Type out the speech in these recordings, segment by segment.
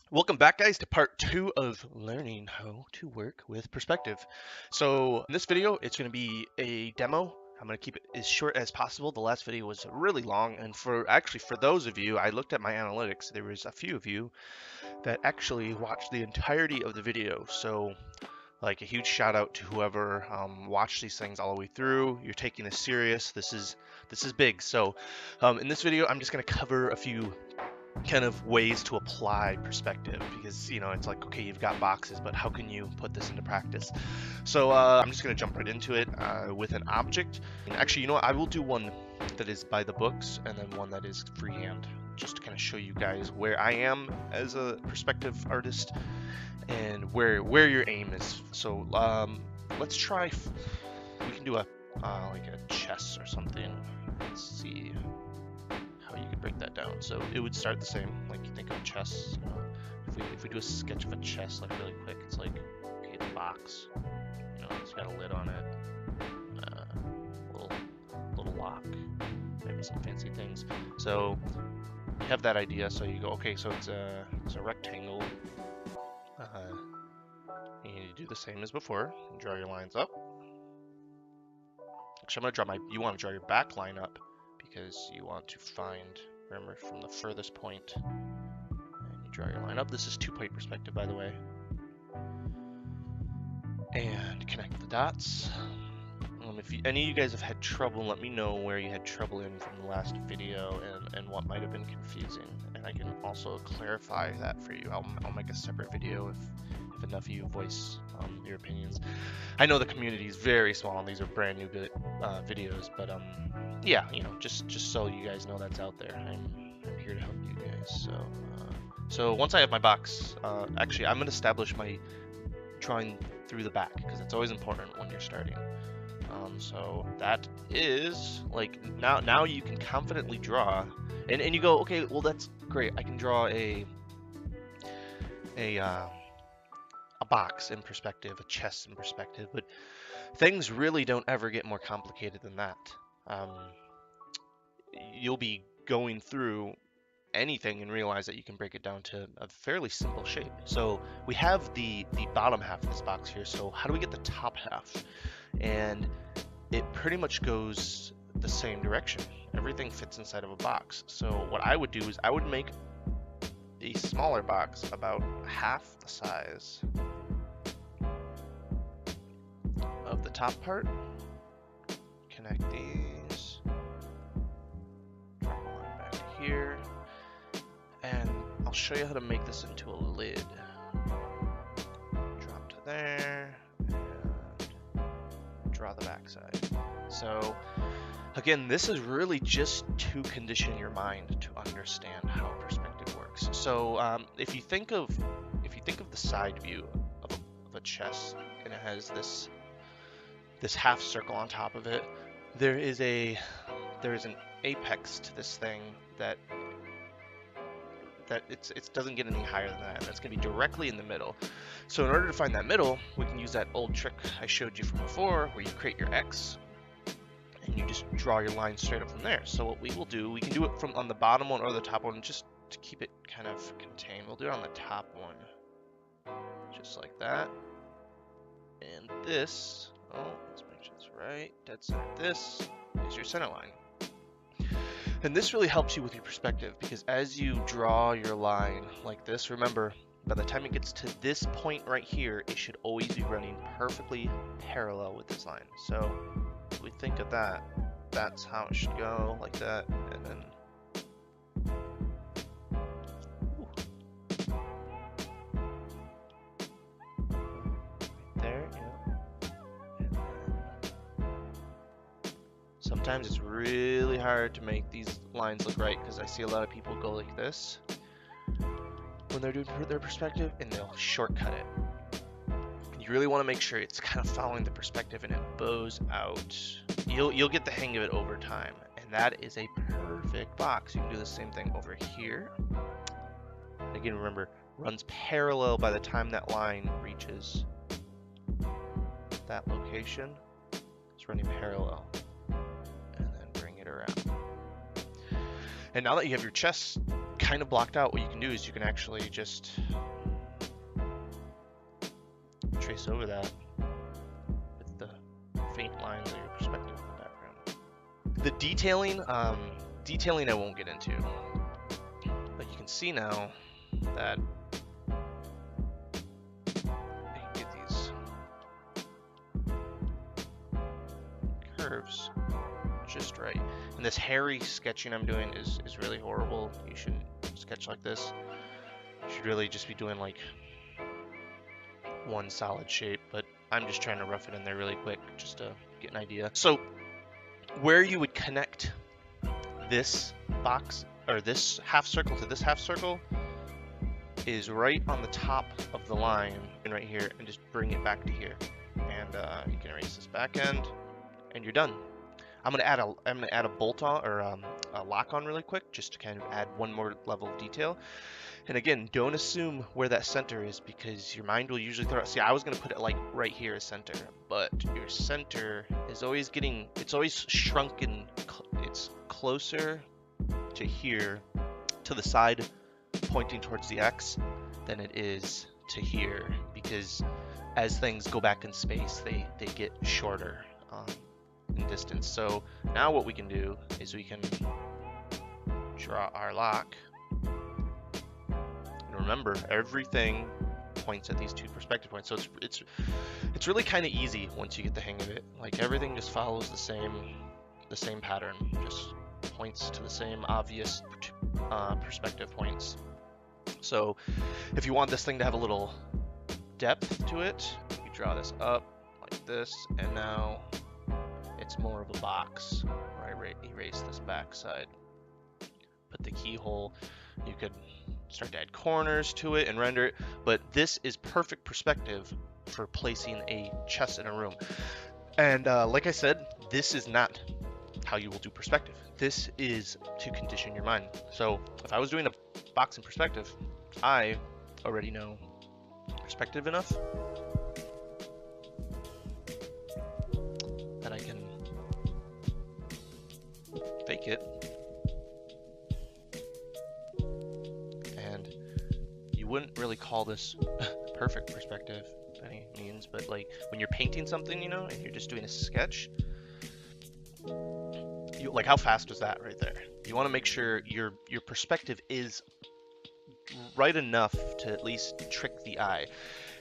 Welcome back, guys, to part 2 of learning how to work with perspective. So in this video, it's going to be a demo. I'm going to keep it as short as possible. The last video was really long, and for those of you, I looked at my analytics. There was a few of you that actually watched the entirety of the video. So like a huge shout out to whoever watched these things all the way through. You're taking this serious. This is big. So in this video, I'm just going to cover a few kind of ways to apply perspective, because it's like, okay, you've got boxes, but how can you put this into practice? So I'm just going to jump right into it with an object. And actually, I will do one that is by the books and then one that is freehand, just to kind of show you guys where I am as a perspective artist and where your aim is. So let's try, we can do a like a chess or something. Let's see how you could break that down. So it would start the same, like you think of chess. If we do a sketch of a chess, like really quick, it's like, okay, the box, it's got a lid on it, little lock, maybe some fancy things. So you have that idea. So you go, okay, so it's a rectangle. You need to do the same as before. Draw your lines up. Actually, I'm gonna you want to draw your back line up, because you want to find, remember, from the furthest point, and you draw your line up. This is two-point perspective, by the way. And connect the dots. If any of you guys have had trouble, let me know where you had trouble in from the last video and what might have been confusing, and I can also clarify that for you. I'll make a separate video if enough of you voice your opinions. I know the community is very small and these are brand new videos, but yeah, just so you guys know that's out there. I'm here to help you guys. So once I have my box, actually I'm gonna establish my drawing through the back, because it's always important when you're starting. So that is like, now you can confidently draw, and you go, okay, well that's great. I can draw a box in perspective, a chess in perspective, but things really don't ever get more complicated than that. You'll be going through anything and realize that you can break it down to a fairly simple shape. So we have the bottom half of this box here. So how do we get the top half? And it pretty much goes the same direction. Everything fits inside of a box. So what I would do is I would make a smaller box about half the size of the top part. Connect these. Draw a line back to here. And I'll show you how to make this into a lid. Drop to there. Draw the backside. So again, this is really just to condition your mind to understand how perspective works. So if you think of the side view of a chess, and it has this half circle on top of it, there is an apex to this thing that it doesn't get any higher than that. That's going to be directly in the middle. So in order to find that middle, we can use that old trick I showed you from before, where you create your X and you just draw your line straight up from there. So what we will do, we can do it from on the bottom one or the top one, just to keep it kind of contained. We'll do it on the top one, just like that. And this, let's make sure it's right, dead center. This is your center line. And this really helps you with your perspective, because as you draw your line like this, remember, by the time it gets to this point right here, it should always be running perfectly parallel with this line. So if we think of that, that's how it should go, like that, and then there, sometimes it's really hard to make these lines look right, because I see a lot of people go like this when they're doing their perspective, and they'll shortcut it. You really want to make sure it's kind of following the perspective and it bows out. You'll get the hang of it over time, and that is a perfect box. You can do the same thing over here. And again, remember, runs parallel by the time that line reaches that location. It's running parallel, and then bring it around. And now that you have your chess kind of blocked out, what you can do is you can actually just trace over that with the faint lines of your perspective in the background. The detailing I won't get into, but you can see now that I can get these curves just right. And this hairy sketching I'm doing is really horrible. You shouldn't sketch like this. You should really just be doing like one solid shape, but I'm just trying to rough it in there really quick just to get an idea. So where you would connect this box or this half circle to this half circle is right on the top of the line and right here, and just bring it back to here. And you can erase this back end and you're done. I'm gonna add a bolt on or a lock on really quick just to kind of add one more level of detail. And again, don't assume where that center is, because your mind will usually throw it. See, I was gonna put it like right here as center, but your center is always shrunken. It's closer to here, to the side pointing towards the X, than it is to here, because as things go back in space, they get shorter in distance. So now what we can do is we can draw our lock. Remember, everything points at these two perspective points, so it's really kind of easy once you get the hang of it. Like, everything just follows the same pattern, just points to the same obvious perspective points. So if you want this thing to have a little depth to it, you draw this up like this, and now it's more of a box where I erase this back side. Put the keyhole. You could start to add corners to it and render it, but this is perfect perspective for placing a chest in a room. And like I said, this is not how you will do perspective. This is to condition your mind. So if I was doing a box in perspective, I already know perspective enough that I can fake it. Wouldn't really call this perfect perspective by any means, but like when you're painting something, you know, and you're just doing a sketch, like how fast was that right there? You want to make sure your perspective is right enough to at least trick the eye.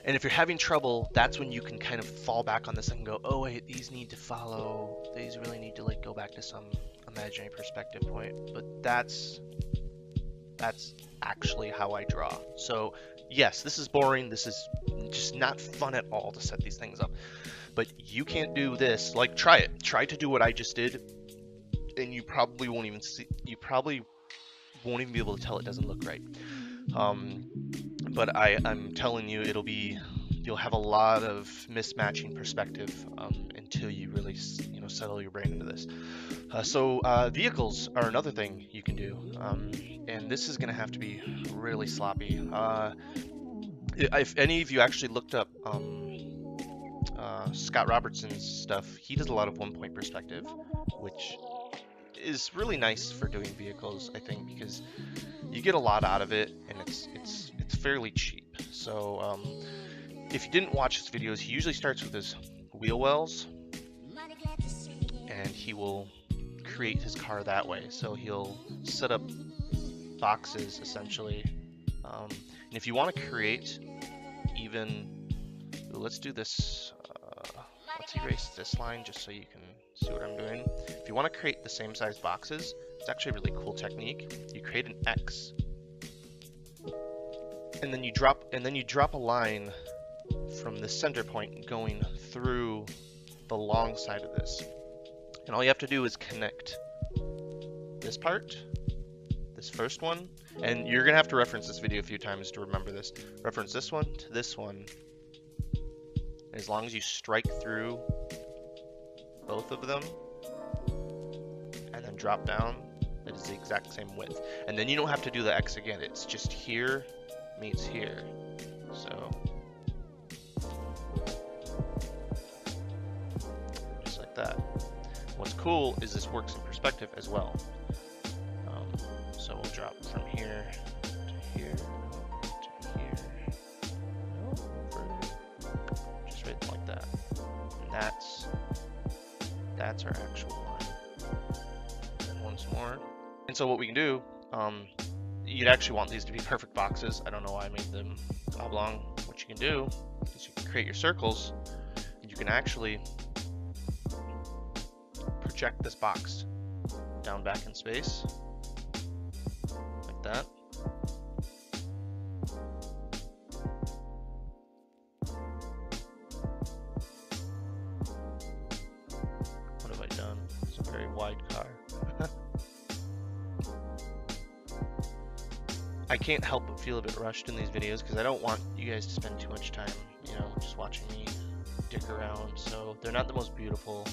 And if you're having trouble, that's when you can kind of fall back on this and go, oh wait, these need to follow, these really need to like go back to some imaginary perspective point. But that's actually how I draw. So yes, this is boring. This is just not fun at all to set these things up. But you can't do this. Like, try it. Try to do what I just did, and you probably won't even see. You probably won't even be able to tell it doesn't look right. But I'm telling you, you'll have a lot of mismatching perspective until you really, settle your brain into this. So vehicles are another thing you can do, and this is going to have to be really sloppy. If any of you actually looked up Scott Robertson's stuff, he does a lot of one-point perspective, which is really nice for doing vehicles, I think, because you get a lot out of it, and it's fairly cheap. So if you didn't watch his videos, he usually starts with his wheel wells, and he will create his car that way. So he'll set up boxes essentially, and if you want to create let's do this, let's erase this line just so you can see what I'm doing. If you want to create the same size boxes, it's actually a really cool technique. You create an X, and then you drop a line from the center point going through the long side of this. And all you have to do is connect this part, this first one, and you're gonna have to reference this video a few times to remember this. Reference this one to this one. As long as you strike through both of them and then drop down, it is the exact same width. And then you don't have to do the X again. It's just here meets here. So just like that. What's cool is this works in perspective as well. So we'll drop from here to here, to here, over, just right like that. And that's our actual line. And once more. And so what we can do, you'd actually want these to be perfect boxes. I don't know why I made them oblong. What you can do is you can create your circles, and you can actually project this box down back in space, like that. What have I done? It's a very wide car. I can't help but feel a bit rushed in these videos because I don't want you guys to spend too much time, you know, just watching me dick around. So they're not the most beautiful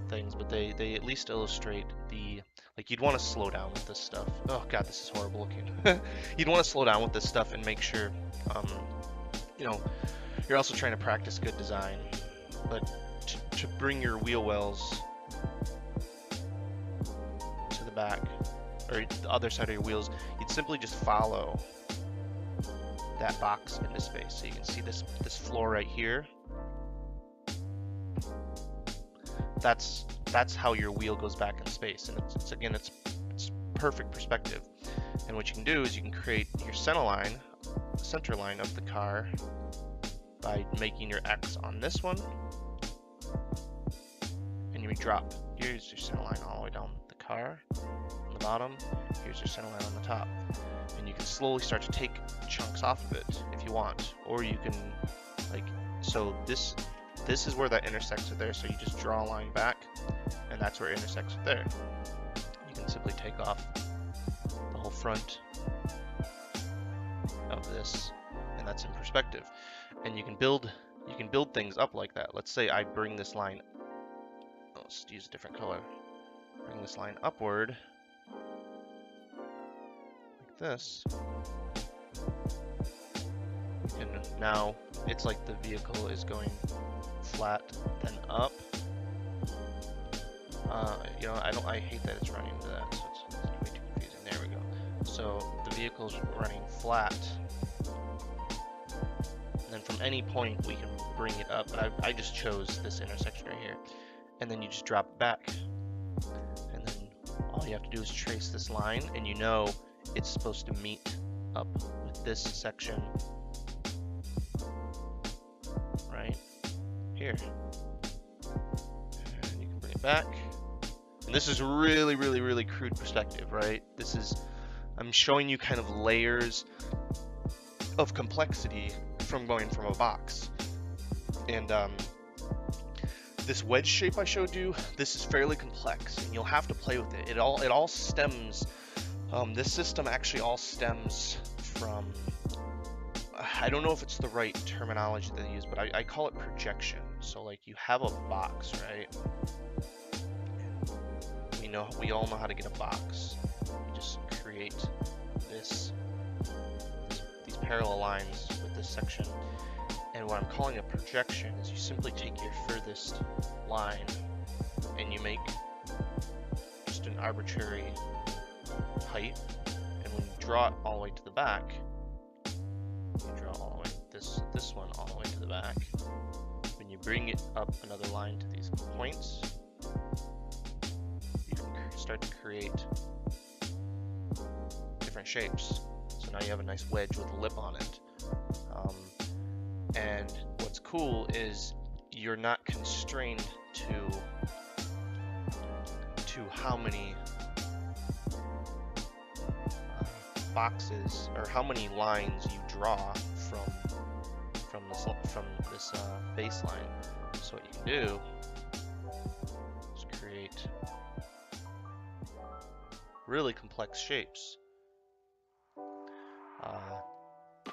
things, but they at least illustrate the, like, you'd want to slow down with this stuff. Oh god, this is horrible looking. You'd want to slow down with this stuff and make sure, you know, you're also trying to practice good design, but to bring your wheel wells to the back, or the other side of your wheels, you'd simply just follow that box into space. So you can see this floor right here. That's how your wheel goes back in space, and it's perfect perspective. And what you can do is you can create your center line of the car by making your X on this one, and you drop. Here's your center line all the way down the car on the bottom. Here's your center line on the top, and you can slowly start to take chunks off of it if you want, or you can, like, so this is where that intersects with there, so you just draw a line back, and that's where it intersects with there. You can simply take off the whole front of this, and that's in perspective. And you can build things up like that. Let's say I bring this line, let's use a different color, bring this line upward like this, and now it's like the vehicle is going flat then up. You know, I hate that it's running into that, so it's way too confusing. There we go. So the vehicle's running flat, and then from any point we can bring it up, but I just chose this intersection right here, and then you just drop it back, and then all you have to do is trace this line, and you know it's supposed to meet up with this section right here. And you can bring it back. And this is really, really, really crude perspective, right? This is, I'm showing you kind of layers of complexity from going from a box. And this wedge shape I showed you, this is fairly complex, and you'll have to play with it. It all stems, this system actually all stems from, I don't know if it's the right terminology that they use, but I call it projection. So like you have a box, right? We all know how to get a box. You just create these parallel lines with this section. And what I'm calling a projection is you simply take your furthest line and you make just an arbitrary height. And when you draw it all the way to the back, you draw all the way this one all the way to the back. When you bring it up another line to these points, you can start to create different shapes. So now you have a nice wedge with a lip on it. And what's cool is you're not constrained to how many boxes or how many lines you draw from this baseline. So what you can do is create really complex shapes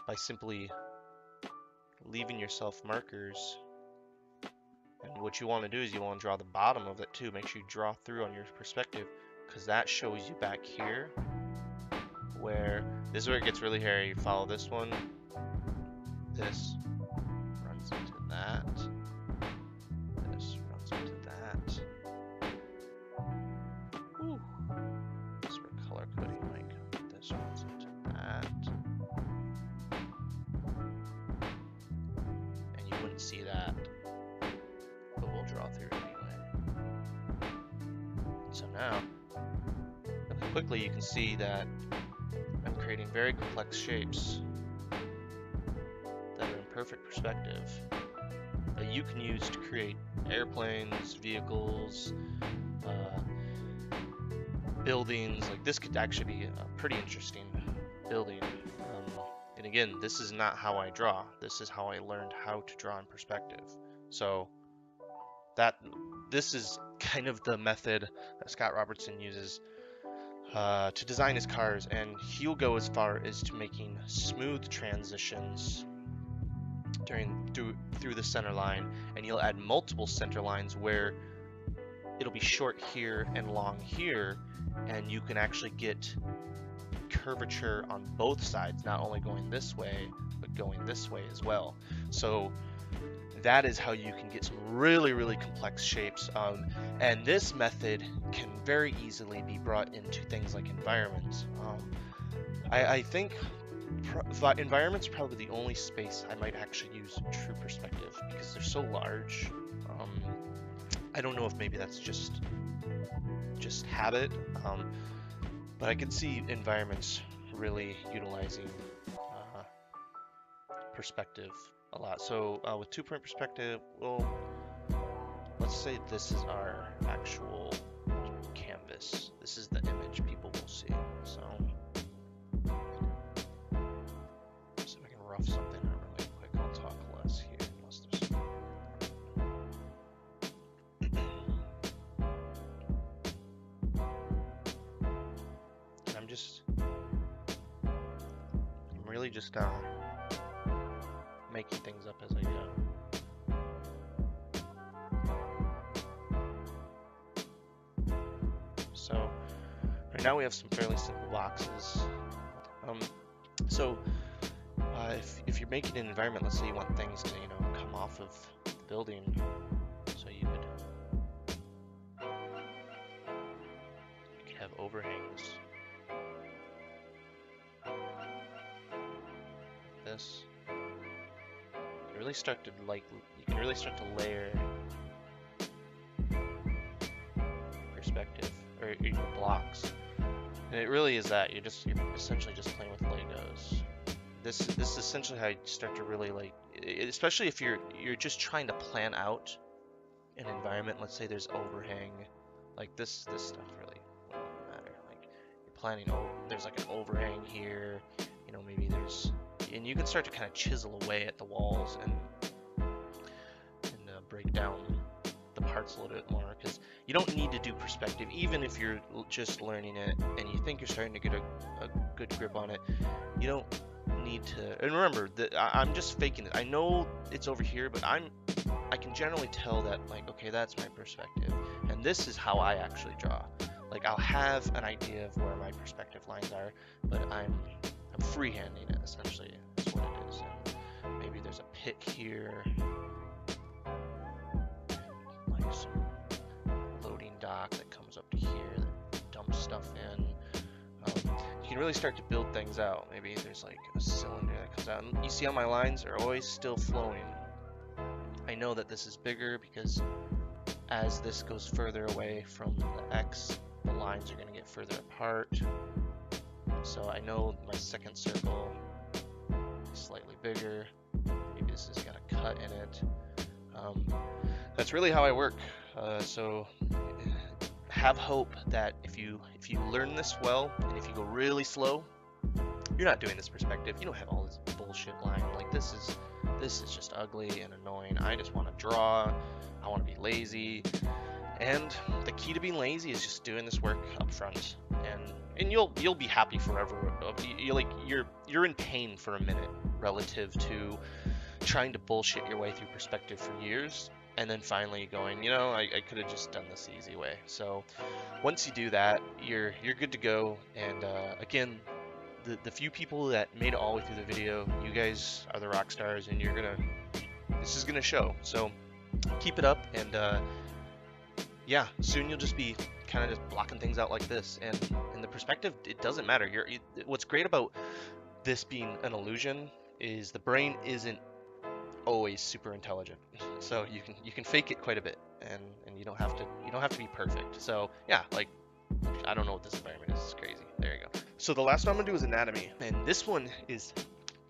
by simply leaving yourself markers. And what you want to do is you want to draw the bottom of it too. Make sure you draw through on your perspective, because that shows you back here where this is where it gets really hairy. You follow this one, this runs into that, this runs into that. Ooh. This is where color coding might come. This runs into that. even see that, but we'll draw through it anyway. So now, quickly you can see that I'm creating very complex shapes that are in perfect perspective that you can use to create airplanes, vehicles, buildings. Like this could actually be a pretty interesting building. And again, this is not how I draw. This is how I learned how to draw in perspective. So this is kind of the method that Scott Robertson uses to design his cars, and he'll go as far as to making smooth transitions through the center line, and he'll add multiple center lines where it'll be short here and long here, and you can actually get curvature on both sides, not only going this way but going this way as well. So that is how you can get some really complex shapes, and this method can very easily be brought into things like environments. I think environments are probably the only space I might actually use true perspective, because they're so large. I don't know if maybe that's just habit, but I can see environments really utilizing perspective a lot. So with 2-point perspective, well, let's say this is our actual canvas. This is the image people will see. So if I can rough something out really quick, I'll talk less here unless there's and I'm really just making things up as I go. So right now we have some fairly simple boxes. So if you're making an environment, let's say you want things to come off of the building, so you could have overhangs. This. You can really start to layer perspective, or your blocks, and it really is that you're essentially just playing with Legos. This is essentially how you start to really especially if you're just trying to plan out an environment. Let's say there's overhang, like this stuff really wouldn't matter. Like you're planning, there's like an overhang here, maybe and you can start to kind of chisel away at the walls and break down the parts a little bit more, because you don't need to do perspective. Even if you're just learning it and you think you're starting to get a good grip on it, you don't need to. And remember that I'm just faking it. I know it's over here, but I can generally tell that, like, okay, that's my perspective, and this is how I actually draw. Like, I'll have an idea of where my perspective lines are, but I'm freehanding it, essentially, is what it is. And maybe there's a pit here, like some loading dock that comes up to here that dumps stuff in. You can really start to build things out. Maybe there's like a cylinder that comes out, and you see how my lines are always still flowing. I know that this is bigger because as this goes further away from the X, the lines are going to get further apart. So I know my second circle is slightly bigger. Maybe this has got a cut in it. That's really how I work. So have hope that if you learn this well, and if you go really slow, you're not doing this perspective. You don't have all this bullshit line. Like, this is just ugly and annoying. I just want to draw. I want to be lazy. And the key to being lazy is just doing this work up front, and you'll be happy forever. You're in pain for a minute relative to trying to bullshit your way through perspective for years, and then finally going, I could have just done this the easy way. So once you do that, you're good to go. And again, the few people that made it all the way through the video, you guys are the rock stars, and this is gonna show. So keep it up, and yeah, soon you'll just be kind of just blocking things out like this. And in the perspective, it doesn't matter. What's great about this being an illusion is the brain isn't always super intelligent. So you can fake it quite a bit, and you don't have to be perfect. So yeah, like I don't know what this environment is. It's crazy. There you go. So the last one I'm gonna do is anatomy, and this one is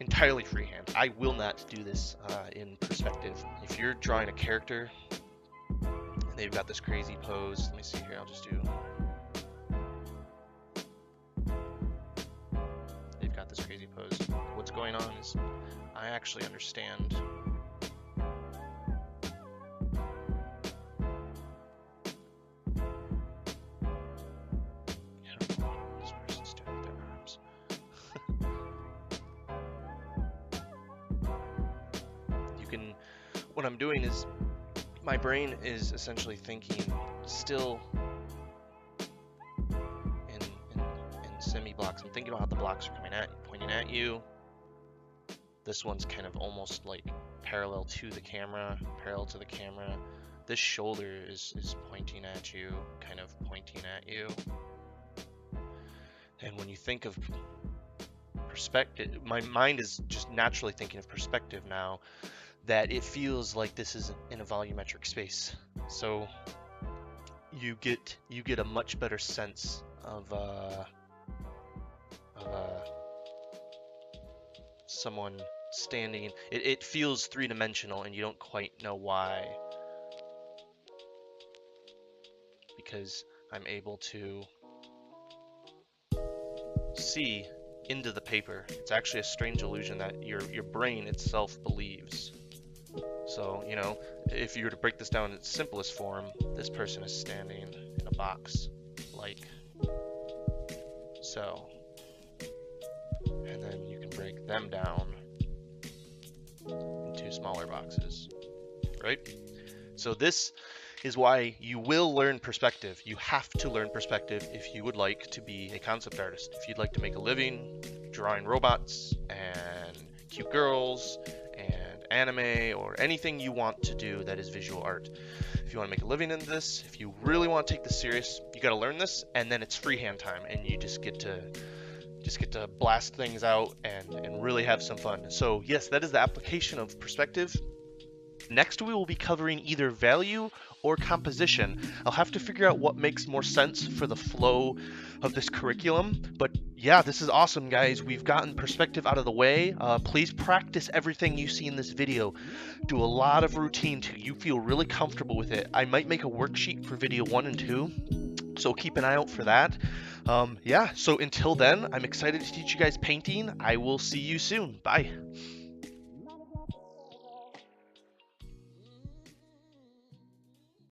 entirely freehand. I will not do this in perspective. If you're drawing a character and they've got this crazy pose, let me see here. I'll just do. They've got this crazy pose. What's going on is I actually understand. What I'm doing is my brain is essentially thinking still in semi-blocks. I'm thinking about how the blocks are coming at you, pointing at you. This one's kind of almost like parallel to the camera, This shoulder is pointing at you, kind of pointing at you. And when you think of perspective, my mind is just naturally thinking of perspective now, that it feels like this is in a volumetric space. So you get a much better sense of someone standing. It feels three-dimensional, and you don't quite know why, because I'm able to see into the paper. It's actually a strange illusion that your brain itself believes. So, you know, if you were to break this down in its simplest form, this person is standing in a box, like so. And then you can break them down into smaller boxes, right? So this is why you will learn perspective. You have to learn perspective if you would like to be a concept artist. If you'd like to make a living drawing robots and cute girls and anime or anything you want to do that is visual art. If you want to make a living in this, if you really want to take this serious, you got to learn this, and then it's freehand time, and you just get to blast things out and really have some fun. So yes, that is the application of perspective. Next, we will be covering either value or composition. I'll have to figure out what makes more sense for the flow of this curriculum. But yeah, this is awesome, guys. We've gotten perspective out of the way. Please practice everything you see in this video. Do a lot of routine till you feel really comfortable with it. I might make a worksheet for video 1 and 2, so keep an eye out for that. Yeah, so until then, I'm excited to teach you guys painting. I will see you soon. Bye.